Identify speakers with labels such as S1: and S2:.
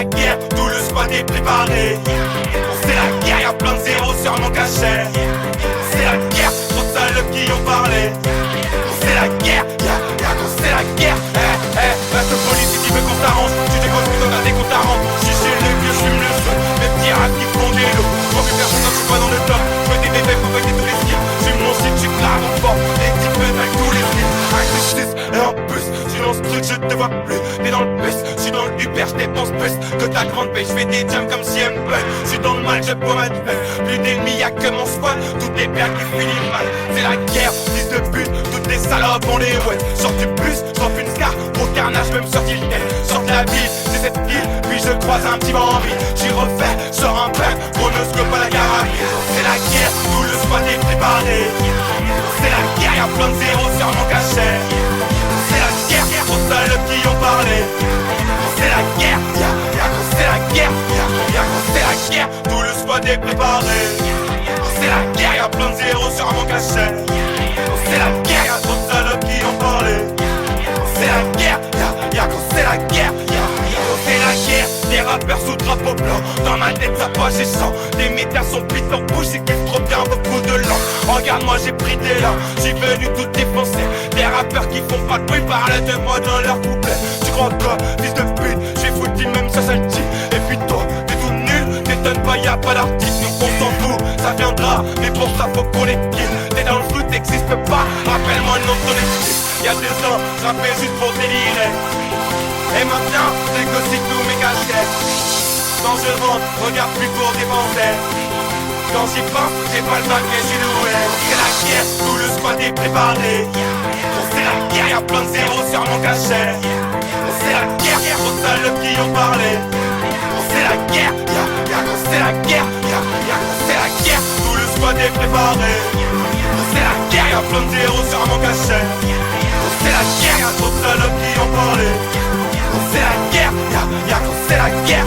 S1: la guerre, tout le squad est préparé. C'est la guerre, y'a plein de zéros sur mon cachet. C'est la guerre, trop de salopes qui ont parlé. C'est la guerre, c'est la guerre. Ce politique qui veut qu'on s'arrange, tu déconnes plutôt qu'à des comptes à rendre. J'suis chez les vieux, j'fume le feu, mes petits rats qui font des lots. Je vois plus personne quand j'suis pas dans le top. J'fais des bébés pour valider tous les skills. J'suis mon shit, j'suis clairement fort. Les types avec tous les skills. Avec les 6 et en plus, j'suis dans ce truc, je te vois plus. T'es dans le bus, j'suis dans le Uber, j'dépense plus que ta grande paye. J'fais des jams comme si elle me paye. J'suis dans le mal, je bois ma tête. Plus d'ennemis, y'a que mon squad. Toutes les bières qui finissent mal. C'est la guerre, fils de pute. Toutes les salopes on les ouais. Sors du bus, j'remplis une scar. Gros carnage, même sorti le tête. Sors de la ville, c'est cette ville. Puis je croise un petit bambin. J'y refais, sors un pack. Chronoscope à la carabine. C'est la guerre, tout le squad est préparé. C'est la guerre, y'a plein de zéros sur mon cachet. C'est la guerre, trop de salopes qui ont parlé. C'est la guerre, c'est la guerre, c'est la guerre, tout le squad est préparé. C'est la guerre, y'a plein de zéros sur mon cachet. C'est la guerre, y'a trop de salopes qui ont parlé. C'est la guerre, c'est la guerre, c'est la guerre. Des rappeurs sous drapeau blanc, dans ma tête ça passe et sang. Des médias sont pis en bouche, j'écris trop bien beaucoup de langue. Regarde-moi j'ai pris des langues, j'ai venu tout défoncer. Des rappeurs qui font pas de bruit parlent de moi dans leur couplet. Tu crois quoi, fils de pute, j'ai foutu même ça celle-ci. Et puis toi, t'es tout nul, t'étonnes pas y'a pas d'artiste. Donc on s'en fout, ça viendra, mais pour ça faut qu'on les quitte. T'es dans le flou, t'existes pas, rappelle-moi le nom de ton équipe. Y'a 2 ans, j'rappais juste pour délirer. Et maintenant, négocie tous mes cachettes. Quand je rentre, regarde plus pour dépenser. Quand j'y pense, j'ai pas le bac et j'suis loué. C'est la guerre, tout le squad est préparé. C'est la guerre, y'a plein de zéros sur mon cachet. C'est la guerre, trop de salopes qui ont parlé. C'est la guerre, c'est la guerre, c'est la guerre, tout le squad est préparé. C'est la guerre, y'a plein de zéros sur mon cachet. C'est la guerre, trop de salopes qui ont parlé. C'est la guerre, c'est la guerre.